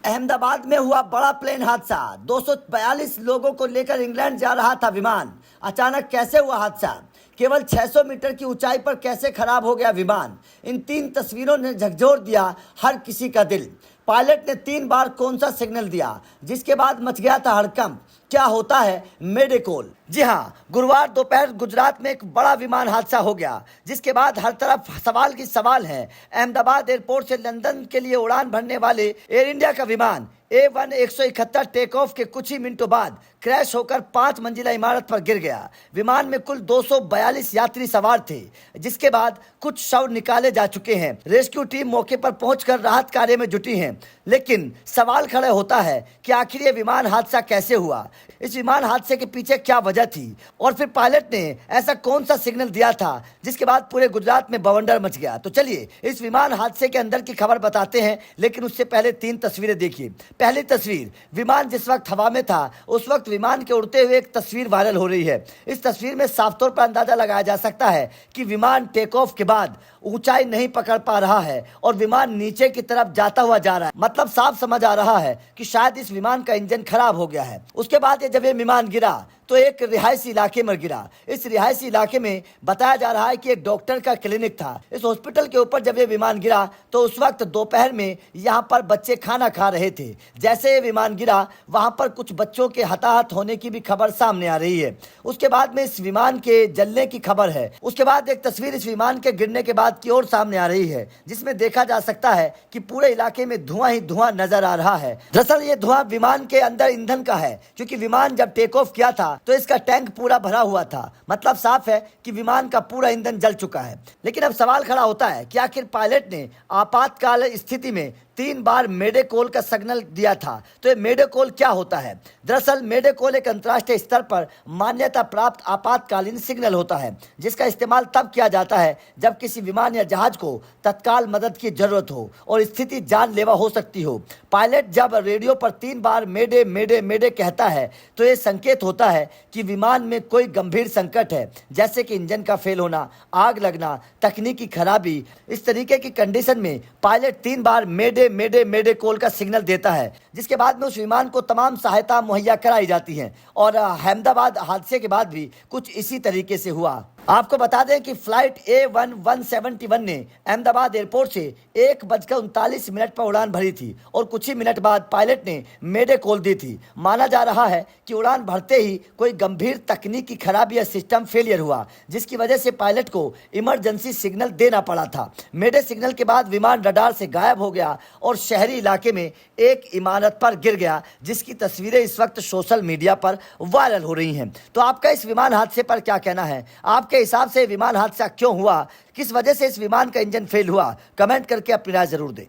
अहमदाबाद में हुआ बड़ा प्लेन हादसा। 242 लोगों को लेकर इंग्लैंड जा रहा था विमान। अचानक कैसे हुआ हादसा? केवल 600 मीटर की ऊंचाई पर कैसे खराब हो गया विमान? इन 3 तस्वीरों ने झकझोर दिया हर किसी का दिल। पायलट ने 3 बार कौन सा सिग्नल दिया, जिसके बाद मच गया था हड़कंप। क्या होता है मेडे कॉल? जी हाँ, गुरुवार दोपहर गुजरात में एक बड़ा विमान हादसा हो गया, जिसके बाद हर तरफ सवाल की सवाल है। अहमदाबाद एयरपोर्ट से लंदन के लिए उड़ान भरने वाले एयर इंडिया का विमान A1 171 टेक ऑफ के कुछ ही मिनटों बाद क्रैश होकर 5 मंजिला इमारत पर गिर गया। विमान में कुल 242 यात्री सवार थे, जिसके बाद कुछ शव निकाले जा चुके हैं। रेस्क्यू टीम मौके पर पहुंचकर राहत कार्य में जुटी है। लेकिन सवाल खड़ा होता है कि आखिर ये विमान हादसा कैसे हुआ? इस विमान हादसे के पीछे क्या वजह थी? और फिर पायलट ने ऐसा कौन सा सिग्नल दिया था जिसके बाद पूरे गुजरात में बवंडर मच गया? तो चलिए इस विमान हादसे के अंदर की खबर बताते हैं, लेकिन उससे पहले 3 तस्वीरें देखिए। पहली तस्वीर, विमान जिस वक्त हवा में था उस वक्त विमान के उड़ते हुए एक तस्वीर वायरल हो रही है। इस तस्वीर में साफ तौर पर अंदाजा लगाया जा सकता है कि विमान टेक ऑफ के बाद ऊंचाई नहीं पकड़ पा रहा है और विमान नीचे की तरफ जाता हुआ जा रहा है। मतलब साफ समझ आ रहा है कि शायद इस विमान का इंजन खराब हो गया है। उसके बाद जब ये विमान गिरा तो एक रिहायशी इलाके में गिरा। इस रिहायशी इलाके में बताया जा रहा है कि एक डॉक्टर का क्लिनिक था। इस हॉस्पिटल के ऊपर जब ये विमान गिरा तो उस वक्त दोपहर में यहाँ पर बच्चे खाना खा रहे थे। जैसे ये विमान गिरा वहाँ पर कुछ बच्चों के हताहत होने की भी खबर सामने आ रही है। उसके बाद में इस विमान के जलने की खबर है। उसके बाद एक तस्वीर इस विमान के गिरने के बाद की ओर सामने आ रही है, जिसमें देखा जा सकता है कि पूरे इलाके में धुआं ही धुआं नजर आ रहा है। दरअसल ये धुआं विमान के अंदर ईंधन का है, क्योंकि विमान जब टेक ऑफ किया था तो इसका टैंक पूरा भरा हुआ था। मतलब साफ है कि विमान का पूरा ईंधन जल चुका है। लेकिन अब सवाल खड़ा होता है कि आखिर पायलट ने आपातकाल स्थिति में 3 बार मेडे कॉल का सिग्नल दिया था। तो ये मेडे कॉल क्या होता है? दरअसल मेडे कॉल एक अंतर्राष्ट्रीय स्तर पर मान्यता प्राप्त आपातकालीन सिग्नल होता है, जिसका इस्तेमाल तब किया जाता है जब किसी विमान या जहाज को तत्काल मदद की जरूरत हो और स्थिति जानलेवा हो सकती हो। पायलट जब रेडियो पर 3 बार मेडे मेडे मेडे कहता है तो ये संकेत होता है कि विमान में कोई गंभीर संकट है, जैसे कि इंजन का फेल होना, आग लगना, तकनीकी खराबी। इस तरीके की कंडीशन में पायलट 3 बार मेडे मेडे मेडे कॉल का सिग्नल देता है, जिसके बाद में उस विमान को तमाम सहायता मुहैया कराई जाती है। और अहमदाबाद हादसे के बाद भी कुछ इसी तरीके से हुआ। आपको बता दें कि फ्लाइट A1 171 ने अहमदाबाद एयरपोर्ट से 1:39 पर उड़ान भरी थी और कुछ ही मिनट बाद पायलट ने मेडे कॉल दी थी। माना जा रहा है कि उड़ान भरते ही कोई गंभीर तकनीकी खराबी या सिस्टम फेलियर हुआ, जिसकी वजह से पायलट को इमरजेंसी सिग्नल देना पड़ा था। मेडे सिग्नल के बाद विमान रडार से गायब हो गया और शहरी इलाके में एक इमारत पर गिर गया, जिसकी तस्वीरें इस वक्त सोशल मीडिया पर वायरल हो रही हैं। तो आपका इस विमान हादसे पर क्या कहना है? आपके हिसाब से विमान हादसा क्यों हुआ? किस वजह से इस विमान का इंजन फेल हुआ? कमेंट करके अपनी राय जरूर दें।